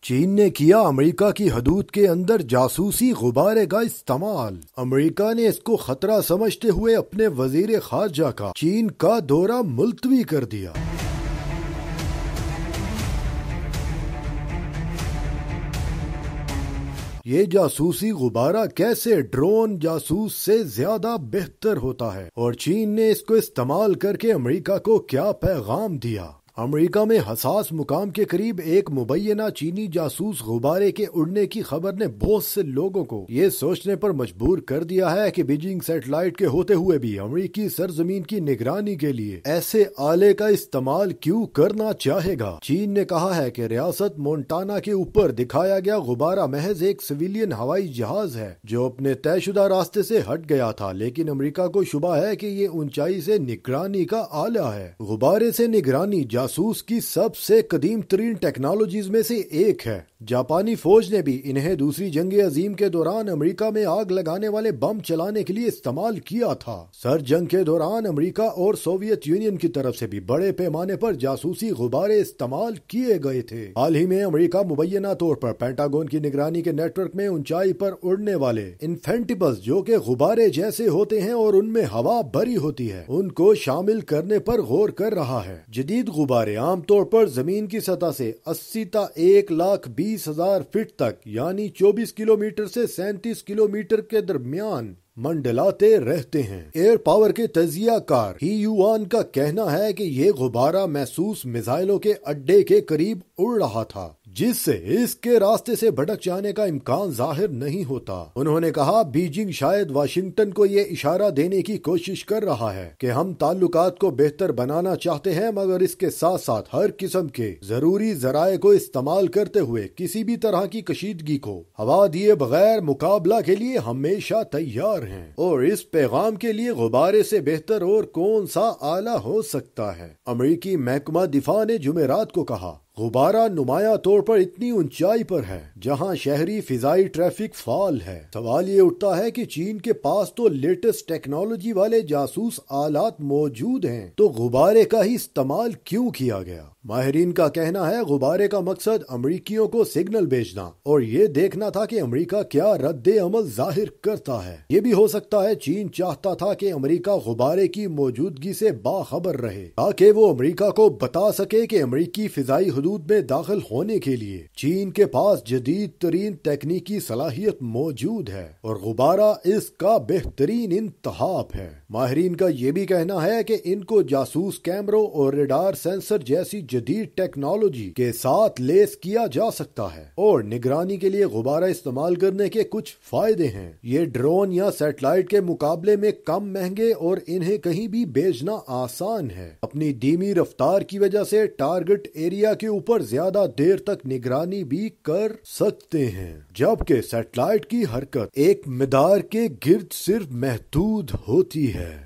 چین نے کیا امریکہ کی حدود کے اندر جاسوسی غبارے کا استعمال۔ امریکہ نے اس کو خطرہ سمجھتے ہوئے اپنے وزیر خارجہ کا چین کا دورہ ملتوی کر دیا۔ یہ جاسوسی غبارہ کیسے ڈرون جاسوس سے زیادہ بہتر ہوتا ہے اور چین نے اس کو استعمال کر کے امریکہ کو کیا پیغام دیا؟ امریکہ میں حساس مقام کے قریب ایک مبینہ چینی جاسوس غبارے کے اڑنے کی خبر نے بہت سے لوگوں کو یہ سوچنے پر مجبور کر دیا ہے کہ بیجنگ سیٹلائٹ کے ہوتے ہوئے بھی امریکی سرزمین کی نگرانی کے لیے ایسے آلے کا استعمال کیوں کرنا چاہے گا۔ چین نے کہا ہے کہ ریاست مونٹانا کے اوپر دکھایا گیا غبارہ محض ایک سویلین ہوائی جہاز ہے جو اپنے طے شدہ راستے سے ہٹ گیا تھا، لیکن امریکہ کو شبہ ہے کہ یہ اونچائی سے نگرانی کا آلہ ہے۔ غبارے سے نگرانی جاسوس کی سب سے قدیم ترین ٹیکنالوجیز میں سے ایک ہے۔ جاپانی فوج نے بھی انہیں دوسری جنگ عظیم کے دوران امریکہ میں آگ لگانے والے بم چلانے کے لیے استعمال کیا تھا۔ سر جنگ کے دوران امریکہ اور سوویت یونین کی طرف سے بھی بڑے پیمانے پر جاسوسی غبارے استعمال کیے گئے تھے۔ حال ہی میں امریکہ مبینہ طور پر پینٹاگون کی نگرانی کے نیٹ ورک میں اونچائی پر اڑنے والے انفینٹیبلز جو کہ غبارے جیسے ہوتے ہیں اور ان میں ہوا بھری ہوتی ہے، ان کو شامل کرنے پر غور کر رہا ہے۔ جدید غبارے عام طور پر زمین کی سطح سے 80 تا 1,20,000 فٹ تک یعنی 24 کلومیٹر سے 37 کلومیٹر کے درمیان منڈلاتے رہتے ہیں۔ ایئر پاور کے تجزیہ کار ہی یوان کا کہنا ہے کہ یہ غبارہ محسوس میزائلوں کے اڈے کے قریب اڑ رہا تھا، جس سے اس کے راستے سے بھٹک جانے کا امکان ظاہر نہیں ہوتا۔ انہوں نے کہا بیجنگ شاید واشنگٹن کو یہ اشارہ دینے کی کوشش کر رہا ہے کہ ہم تعلقات کو بہتر بنانا چاہتے ہیں، مگر اس کے ساتھ ساتھ ہر قسم کے ضروری ذرائع کو استعمال کرتے ہوئے کسی بھی طرح کی کشیدگی کو ہوا دیے بغیر مقابلہ کے لیے ہمیشہ تیار ہیں۔ اور اس پیغام کے لیے غبارے سے بہتر اور کون سا آلہ ہو سکتا ہے؟ امریکی محکمہ دفاع نے جمعرات کو کہا غبارہ نمایاں طور پر اتنی اونچائی پر ہے جہاں شہری فضائی ٹریفک فعال ہے۔ سوال یہ اٹھتا ہے کہ چین کے پاس تو لیٹسٹ ٹیکنالوجی والے جاسوس آلات موجود ہیں، تو غبارے کا ہی استعمال کیوں کیا گیا؟ ماہرین کا کہنا ہے غبارے کا مقصد امریکیوں کو سگنل بھیجنا اور یہ دیکھنا تھا کہ امریکہ کیا رد عمل ظاہر کرتا ہے۔ یہ بھی ہو سکتا ہے چین چاہتا تھا کہ امریکہ غبارے کی موجودگی سے باخبر رہے تاکہ وہ امریکہ کو بتا سکے کہ امریکی فضائی حدود میں داخل ہونے کے لیے چین کے پاس جدید ترین تکنیکی صلاحیت موجود ہے اور غبارہ اس کا بہترین انتخاب ہے۔ ماہرین کا یہ بھی کہنا ہے کہ ان کو جاسوس کیمروں اور ریڈار سینسر جیسی جدید ٹیکنالوجی کے ساتھ لیس کیا جا سکتا ہے اور نگرانی کے لیے غبارہ استعمال کرنے کے کچھ فائدے ہیں۔ یہ ڈرون یا سیٹلائٹ کے مقابلے میں کم مہنگے اور انہیں کہیں بھی بھیجنا آسان ہے۔ اپنی دھیمی رفتار کی وجہ سے ٹارگٹ ایریا کے اوپر زیادہ دیر تک نگرانی بھی کر سکتے ہیں، جبکہ سیٹلائٹ کی حرکت ایک مدار کے گرد صرف محدود ہوتی ہے۔